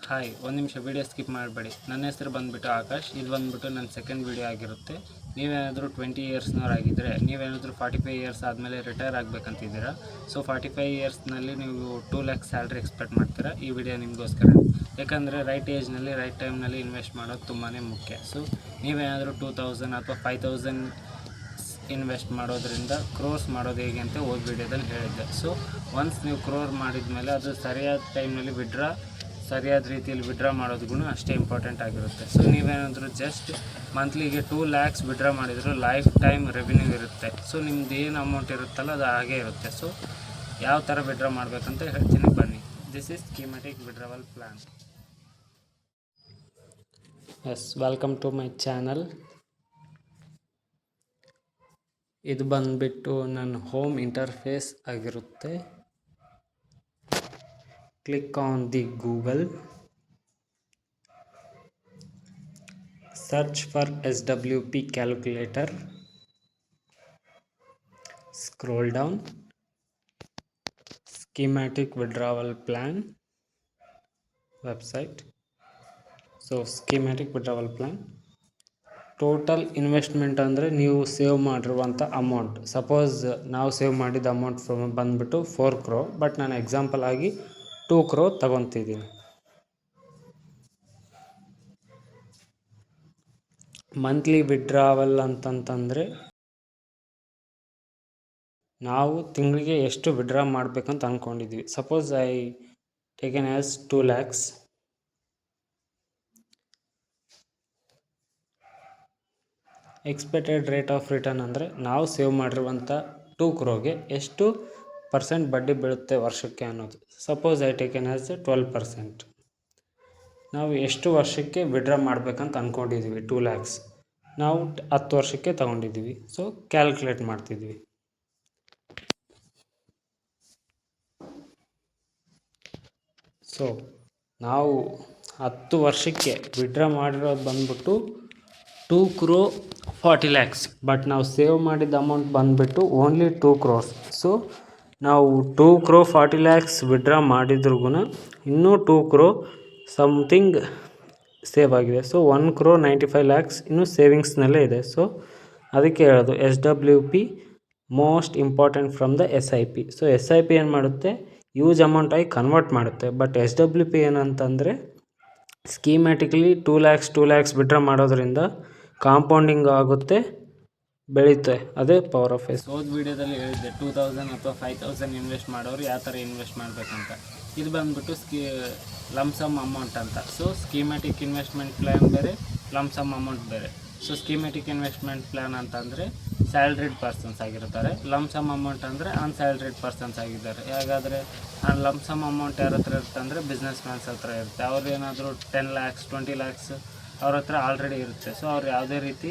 Hi, ಒಂದು ನಿಮಿಷ video skip ಮಾಡಬೇಡಿ. ನನ್ನ ಹೆಸರು ಬಂದುಬಿಟ್ಟು ಆಕಾಶ್. ಇದು ಬಂದುಬಿಟ್ಟು ನನ್ನ ಸೆಕೆಂಡ್ ವೀಡಿಯೋ ಆಗಿರುತ್ತೆ. ನೀವೇನಾದರೂ 20 ಇಯರ್ಸ್ನವರಾಗಿದ್ದರೆ, ನೀವೇನಾದರೂ 45 ಇಯರ್ಸ್ ಆದಮೇಲೆ ರಿಟೈರ್ ಆಗಬೇಕಂತಿದ್ದೀರಾ. ಸೊ 45 ಇಯರ್ಸ್ನಲ್ಲಿ ನೀವು 2 ಲ್ಯಾಕ್ಸ್ ಸ್ಯಾಲ್ರಿ ಎಕ್ಸ್ಪೆಕ್ಟ್ ಮಾಡ್ತೀರಾ. ಈ ವಿಡಿಯೋ ನಿಮಗೋಸ್ಕರ. ಯಾಕಂದರೆ ರೈಟ್ ಏಜ್ನಲ್ಲಿ ರೈಟ್ ಟೈಮ್ನಲ್ಲಿ ಇನ್ವೆಸ್ಟ್ ಮಾಡೋದು ತುಂಬಾ ಮುಖ್ಯ. ಸೊ ನೀವೇನಾದರೂ 2000 ಅಥವಾ 5000 ಇನ್ವೆಸ್ಟ್ ಮಾಡೋದ್ರಿಂದ ಕ್ರೋರ್ಸ್ ಮಾಡೋದು ಹೇಗೆ ಅಂತ ಹೋದ ವಿಡಿಯೋದಲ್ಲಿ ಹೇಳಿದ್ದೆ. ಸೊ ಒನ್ಸ್ ನೀವು ಕ್ರೋರ್ ಮಾಡಿದ ಮೇಲೆ ಅದು ಸರಿಯಾದ ಟೈಮ್ನಲ್ಲಿ ಸರಿಯಾದ ರೀತಿಯಲ್ಲಿ ವಿಡ್ರಾ ಮಾಡೋದು ಅಷ್ಟೇ ಇಂಪಾರ್ಟೆಂಟ್ ಆಗಿರುತ್ತೆ. ಸೊ ನೀವೇನಾದರೂ ಜಸ್ಟ್ ಮಂತ್ಲಿಗೆ 2 ಲ್ಯಾಕ್ಸ್ ವಿಡ್ರಾ ಮಾಡಿದರೂ ಲೈಫ್ ಟೈಮ್ ರೆವಿನ್ಯೂ ಇರುತ್ತೆ. ಸೊ ನಿಮ್ದು ಏನು ಅಮೌಂಟ್ ಇರುತ್ತಲ್ಲ ಅದು ಹಾಗೇ ಇರುತ್ತೆ. ಸೊ ಯಾವ ಥರ ವಿಡ್ರಾ ಮಾಡಬೇಕಂತ ಹೇಳ್ತೀನಿ, ಬನ್ನಿ. This is schematic withdrawal plan. Welcome to my channel. ಇದು ಬಂದುಬಿಟ್ಟು ನನ್ನ ಹೋಮ್ ಇಂಟರ್ಫೇಸ್ ಆಗಿರುತ್ತೆ. Click on the Google, search for SWP calculator, scroll down, schematic withdrawal plan website. So schematic withdrawal plan, total investment ಅಂದರೆ ನೀವು save ಮಾಡಿರುವಂಥ amount. Suppose ನಾವು save ಮಾಡಿದ amount ಬಂದುಬಿಟ್ಟು 4 crore, ಬಟ್ ನಾನು ಎಕ್ಸಾಂಪಲ್ ಆಗಿ 2 crore ತಗೊತಿದ್ದೀನಿ. ಮಂತ್ಲಿ ವಿಡ್ರಾವಲ್ ಅಂತಂತಂದರೆ ನಾವು ತಿಂಗಳಿಗೆ ಎಷ್ಟು ವಿಡ್ರಾ ಮಾಡಬೇಕಂತ ಅಂದ್ಕೊಂಡಿದ್ವಿ. Suppose I taken as 2 lakhs. Expected rate of return ಅಂದರೆ ನಾವು ಸೇವ್ ಮಾಡಿರುವಂಥ 2 crore ಎಷ್ಟು % ಬಡ್ಡಿ ಬೀಳುತ್ತೆ ವರ್ಷಕ್ಕೆ ಅನ್ನೋದು. Suppose I taken as 12%. ನಾವು ಎಷ್ಟು ವರ್ಷಕ್ಕೆ ವಿಡ್ರಾ ಮಾಡಬೇಕಂತ ಅಂದ್ಕೊಂಡಿದ್ದೀವಿ. 2 ಲ್ಯಾಕ್ಸ್ ನಾವು 10 ವರ್ಷಕ್ಕೆ ತಗೊಂಡಿದ್ದೀವಿ. ಸೊ ಕ್ಯಾಲ್ಕುಲೇಟ್ ಮಾಡ್ತಿದ್ವಿ. ಸೊ ನಾವು 10 ವರ್ಷಕ್ಕೆ ವಿಡ್ರಾ ಮಾಡಿರೋದು ಬಂದ್ಬಿಟ್ಟು 2 crore 40 lakhs, ಬಟ್ ನಾವು ಸೇವ್ ಮಾಡಿದ ಅಮೌಂಟ್ ಬಂದುಬಿಟ್ಟು ಓನ್ಲಿ 2 crores. ಸೊ ನಾವು 2 crore 40 lakhs ವಿಡ್ರಾ ಮಾಡಿದ್ರೂ ಇನ್ನೂ 2 crore ಸಮಥಿಂಗ್ ಸೇವ್ ಆಗಿದೆ. ಸೊ 1 crore 95 lakhs ಇನ್ನೂ ಸೇವಿಂಗ್ಸ್ನಲ್ಲೇ ಇದೆ. ಸೊ ಅದಕ್ಕೆ ಹೇಳೋದು SWP most important from the SIP. So SIP ಏನು ಮಾಡುತ್ತೆ, ಯೂಸ್ ಅಮೌಂಟ್ ಆಗಿ ಕನ್ವರ್ಟ್ ಮಾಡುತ್ತೆ. ಬಟ್ SWP ಏನಂತಂದರೆ ಸ್ಕೀಮ್ಯಾಟಿಕಲಿ 2 ಲ್ಯಾಕ್ಸ್ ವಿಡ್ರಾ ಮಾಡೋದ್ರಿಂದ ಕಾಂಪೌಂಡಿಂಗ್ ಆಗುತ್ತೆ, ಬೆಳೆಯುತ್ತೆ. ಅದೇ ಪವರ್ ಆಫ್ ಎಸ್. ಹೋದ ವೀಡಿಯೋದಲ್ಲಿ ಹೇಳಿದ್ದೆ 2000 ಅಥವಾ 5000 ಇನ್ವೆಸ್ಟ್ ಮಾಡೋರು ಯಾವ ಥರ ಇನ್ವೆಸ್ಟ್ ಮಾಡಬೇಕಂತ. ಇದು ಬಂದುಬಿಟ್ಟು ಲಮ್ಸಮ್ ಅಮೌಂಟ್ ಅಂತ. ಸೊ ಸ್ಕೀಮ್ಯಾಟಿಕ್ ಇನ್ವೆಸ್ಟ್ಮೆಂಟ್ ಪ್ಲ್ಯಾನ್ ಬೇರೆ, ಲಮ್ಸಮ್ ಅಮೌಂಟ್ ಬೇರೆ. ಸೊ ಸ್ಕೀಮ್ಯಾಟಿಕ್ ಇನ್ವೆಸ್ಟ್ಮೆಂಟ್ ಪ್ಲ್ಯಾನ್ ಅಂತಂದರೆ ಸ್ಯಾಲ್ರಿಡ್ ಪರ್ಸನ್ಸ್ ಆಗಿರ್ತಾರೆ. ಲಮ್ಸಮ್ ಅಮೌಂಟ್ ಅಂದರೆ ಅನ್ಸ್ಯಾಲ್ರಿಡ್ ಪರ್ಸನ್ಸ್ ಆಗಿದ್ದಾರೆ. ಹೇಗಾದರೆ ಲಮ್ಸಮ್ ಅಮೌಂಟ್ ಯಾರ ಹತ್ರ ಇರುತ್ತೆ ಅಂದರೆ ಬಿಸ್ನೆಸ್ ಮ್ಯಾನ್ಸ್ ಹತ್ರ ಇರುತ್ತೆ. ಅವ್ರು ಏನಾದರೂ 10 lakhs 20 lakhs ಅವ್ರ ಹತ್ರ ಆಲ್ರೆಡಿ ಇರುತ್ತೆ. ಸೊ ಅವ್ರು ಯಾವುದೇ ರೀತಿ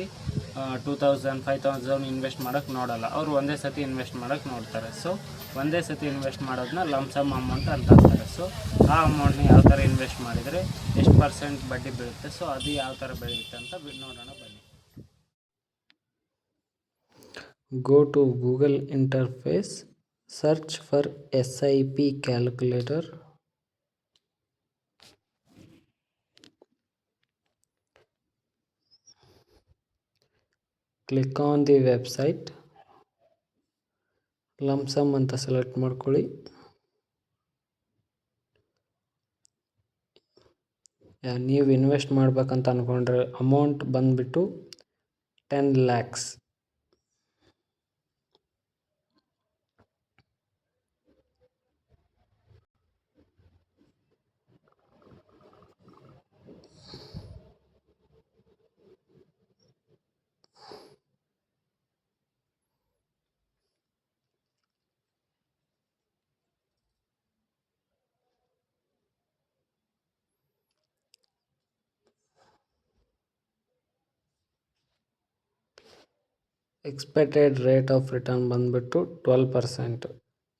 2000 5000 ಇನ್ವೆಸ್ಟ್ ಮಾಡೋಕ್ಕೆ ನೋಡೋಲ್ಲ. ಅವರು ಒಂದೇ ಸತಿ ಇನ್ವೆಸ್ಟ್ ಮಾಡೋಕ್ಕೆ ನೋಡ್ತಾರೆ. ಸೊ ಒಂದೇ ಸತಿ ಇನ್ವೆಸ್ಟ್ ಮಾಡೋದನ್ನ ಲಮ್ಸಮ್ ಅಮೌಂಟ್ ಅಂತ ಅಂತಾರೆ. ಸೊ ಆ ಅಮೌಂಟ್ನ ಯಾವ ಥರ ಇನ್ವೆಸ್ಟ್ ಮಾಡಿದರೆ ಎಷ್ಟು % ಬಡ್ಡಿ ಬೀಳುತ್ತೆ, ಸೊ ಅದು ಯಾವ ಥರ ಬೆಳೆಯುತ್ತೆ ಅಂತ ನೋಡೋಣ ಬನ್ನಿ. Go to Google interface, search for SIP calculator. Click on the website. Lump sum ಅಂತ ಸೆಲೆಕ್ಟ್ ಮಾಡ್ಕೊಳ್ಳಿ. ನೀವು ಇನ್ವೆಸ್ಟ್ ಮಾಡ್ಬೇಕಂತ ಅಂದ್ಕೊಂಡ್ರೆ ಅಮೌಂಟ್ ಬಂದುಬಿಟ್ಟು 10 lakhs. Expected rate of return ಬಂದುಬಿಟ್ಟು 12%.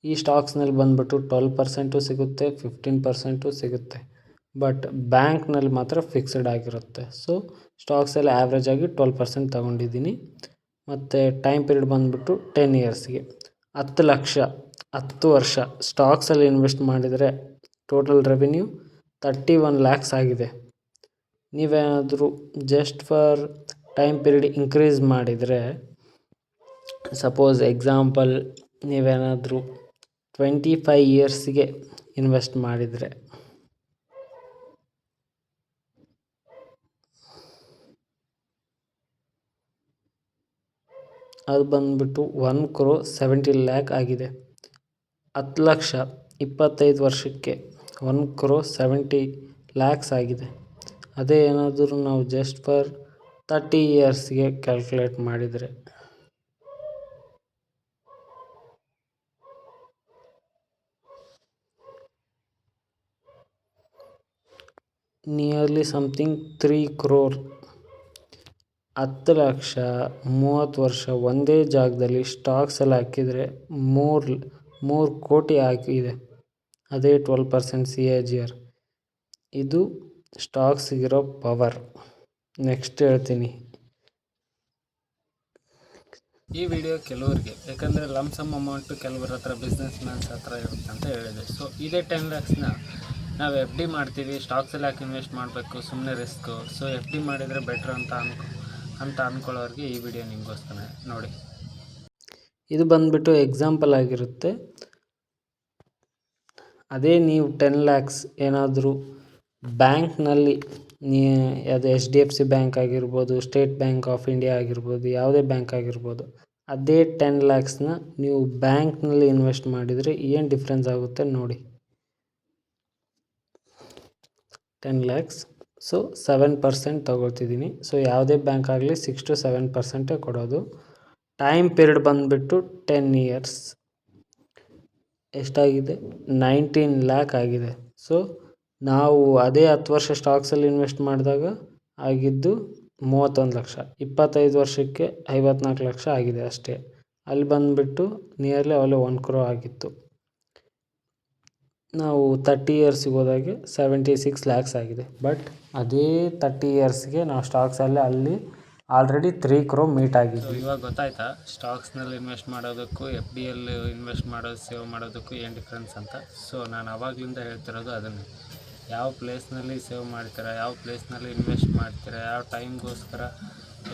ಈ ಸ್ಟಾಕ್ಸ್ನಲ್ಲಿ ಬಂದುಬಿಟ್ಟು 12% ಸಿಗುತ್ತೆ, 15% ಸಿಗುತ್ತೆ. ಬಟ್ ಬ್ಯಾಂಕ್ನಲ್ಲಿ ಮಾತ್ರ ಫಿಕ್ಸ್ಡ್ ಆಗಿರುತ್ತೆ. ಸೊ ಸ್ಟಾಕ್ಸಲ್ಲಿ ಆ್ಯಾವ್ರೇಜ್ ಆಗಿ 12% ತೊಗೊಂಡಿದ್ದೀನಿ. ಮತ್ತು ಟೈಮ್ ಪೀರಿಯಡ್ ಬಂದುಬಿಟ್ಟು 10 ಇಯರ್ಸ್ಗೆ. 10 ಲಕ್ಷ 10 ವರ್ಷ ಸ್ಟಾಕ್ಸಲ್ಲಿ ಇನ್ವೆಸ್ಟ್ ಮಾಡಿದರೆ ಟೋಟಲ್ ರೆವಿನ್ಯೂ 31 ಲ್ಯಾಕ್ಸ್ ಆಗಿದೆ. ನೀವೇನಾದರೂ just for time period increase ಮಾಡಿದರೆ, ಸಪೋಸ್ ಎಕ್ಸಾಂಪಲ್ ನೀವೇನಾದರೂ 25 ಇಯರ್ಸ್ಗೆ ಇನ್ವೆಸ್ಟ್ ಮಾಡಿದರೆ ಅದು ಬಂದುಬಿಟ್ಟು 1,70 ಲ್ಯಾಕ್ ಆಗಿದೆ. 10 ಲಕ್ಷ 25 ವರ್ಷಕ್ಕೆ 1,70 ಲ್ಯಾಕ್ಸ್ ಆಗಿದೆ. ಅದೇ ಏನಾದರೂ ನಾವು ಜಸ್ಟ್ ಫಾರ್ 30 ಇಯರ್ಸ್ಗೆ ಕ್ಯಾಲ್ಕುಲೇಟ್ ಮಾಡಿದರೆ ನಿಯರ್ಲಿ ಸಮಥಿಂಗ್ 3 crore. 10 ಲಕ್ಷ 30 ವರ್ಷ ಒಂದೇ ಜಾಗದಲ್ಲಿ ಸ್ಟಾಕ್ಸ್ ಎಲ್ಲ ಹಾಕಿದರೆ 3 ಕೋಟಿ ಆಗಿದೆ. ಅದೇ 12% CAGR. ಇದು ಸ್ಟಾಕ್ಸಿಗಿರೋ ಪವರ್. ನೆಕ್ಸ್ಟ್ ಹೇಳ್ತೀನಿ. ಈ ವಿಡಿಯೋ ಕೆಲವ್ರಿಗೆ, ಯಾಕಂದರೆ ಲಮ್ಸಮ್ ಅಮೌಂಟು ಕೆಲವ್ರ ಹತ್ರ ಬಿಸ್ನೆಸ್ ಮ್ಯಾನ್ಸ್ ಹತ್ರ ಇರುತ್ತೆ ಅಂತ ಹೇಳಿದೆ. ಸೊ ಇದೇ 10 ಲ್ಯಾಕ್ಸ್ನ ನಾವು FD ಮಾಡ್ತೀವಿ, ಸ್ಟಾಕ್ಸಲ್ಲಿ ಯಾಕೆ ಇನ್ವೆಸ್ಟ್ ಮಾಡಬೇಕು, ಸುಮ್ಮನೆ ರಿಸ್ಕು, ಸೊ FD ಮಾಡಿದರೆ ಬೆಟ್ರ್ ಅಂತ ಅಂದ್ಕೊಳ್ಳೋರಿಗೆ ಈ ವಿಡಿಯೋ ನಿಮಗೋಸ್ಕರ ನೋಡಿ. ಇದು ಬಂದುಬಿಟ್ಟು ಎಕ್ಸಾಂಪಲ್ ಆಗಿರುತ್ತೆ. ಅದೇ ನೀವು 10 ಲ್ಯಾಕ್ಸ್ ಏನಾದರೂ ಬ್ಯಾಂಕ್ನಲ್ಲಿ ಅದು HDFC ಬ್ಯಾಂಕ್ ಆಗಿರ್ಬೋದು, ಸ್ಟೇಟ್ ಬ್ಯಾಂಕ್ ಆಫ್ ಇಂಡಿಯಾ ಆಗಿರ್ಬೋದು, ಯಾವುದೇ ಬ್ಯಾಂಕ್ ಆಗಿರ್ಬೋದು, ಅದೇ 10 ಲ್ಯಾಕ್ಸ್ನ ನೀವು ಬ್ಯಾಂಕ್ನಲ್ಲಿ ಇನ್ವೆಸ್ಟ್ ಮಾಡಿದರೆ ಏನು ಡಿಫ್ರೆನ್ಸ್ ಆಗುತ್ತೆ ನೋಡಿ. 10 ಲ್ಯಾಕ್ಸ್, ಸೊ 7% ತಗೊಳ್ತಿದ್ದೀನಿ. ಸೊ ಯಾವುದೇ ಬ್ಯಾಂಕ್ ಆಗಲಿ 6 to 7% ಕೊಡೋದು. ಟೈಮ್ ಪೀರಿಯಡ್ ಬಂದುಬಿಟ್ಟು 10 ಇಯರ್ಸ್. ಎಷ್ಟಾಗಿದೆ? 19 ಲ್ಯಾಕ್ ಆಗಿದೆ. ಸೊ ನಾವು ಅದೇ 10 ವರ್ಷ ಸ್ಟಾಕ್ಸಲ್ಲಿ ಇನ್ವೆಸ್ಟ್ ಮಾಡಿದಾಗ ಆಗಿದ್ದು 31 ಲಕ್ಷ. 25 ವರ್ಷಕ್ಕೆ 54 ಲಕ್ಷ ಆಗಿದೆ ಅಷ್ಟೇ. ಅಲ್ಲಿ ಬಂದುಬಿಟ್ಟು ನಿಯರ್ಲಿ 1 crore ಆಗಿತ್ತು. ನಾವು 30 ಇಯರ್ಸಿಗೆ ಹೋದಾಗೆ 76 ಲ್ಯಾಕ್ಸ್ ಆಗಿದೆ. ಬಟ್ ಅದೇ 30 ಇಯರ್ಸ್ಗೆ ನಾವು ಸ್ಟಾಕ್ಸಲ್ಲಿ ಅಲ್ಲಿ ಆಲ್ರೆಡಿ 3 crore ಮೀಟ್ ಆಗಿದ್ದು. ಇವಾಗ ಗೊತ್ತಾಯ್ತಾ ಸ್ಟಾಕ್ಸ್ನಲ್ಲಿ ಇನ್ವೆಸ್ಟ್ ಮಾಡೋದಕ್ಕೂ FDಯಲ್ಲಿ ಇನ್ವೆಸ್ಟ್ ಮಾಡೋದು, ಸೇವ್ ಮಾಡೋದಕ್ಕೂ ಏನು ಡಿಫ್ರೆನ್ಸ್ ಅಂತ. ಸೊ ನಾನು ಆವಾಗಲಿಂದ ಹೇಳ್ತಿರೋದು ಅದನ್ನೇ. ಯಾವ ಪ್ಲೇಸ್ನಲ್ಲಿ ಸೇವ್ ಮಾಡ್ತೀರಾ, ಯಾವ ಪ್ಲೇಸ್ನಲ್ಲಿ ಇನ್ವೆಸ್ಟ್ ಮಾಡ್ತೀರಾ, ಯಾವ ಟೈಮ್ಗೋಸ್ಕರ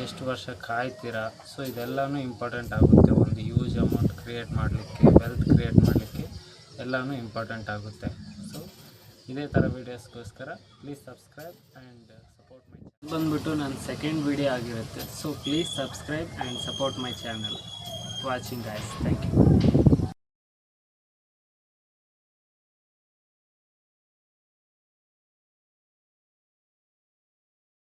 ಎಷ್ಟು ವರ್ಷ ಕಾಯ್ತೀರಾ, ಸೊ ಇದೆಲ್ಲನೂ ಇಂಪಾರ್ಟೆಂಟ್ ಆಗುತ್ತೆ. ಒಂದು ಯೂಜ್ ಅಮೌಂಟ್ ಕ್ರಿಯೇಟ್ ಮಾಡಲಿಕ್ಕೆ, ವೆಲ್ತ್ ಕ್ರಿಯೇಟ್ ಮಾಡಲಿಕ್ಕೆ ಎಲ್ಲನೂ ಇಂಪಾರ್ಟೆಂಟ್ ಆಗುತ್ತೆ. ಸೊ ಇದೇ ಥರ ವೀಡಿಯೋಸ್ಗೋಸ್ಕರ please subscribe and support my channel. ಬಂದುಬಿಟ್ಟು ನನ್ನ ಸೆಕೆಂಡ್ ವಿಡಿಯೋ ಆಗಿರುತ್ತೆ. So please subscribe and support my channel. Watching guys, thank you.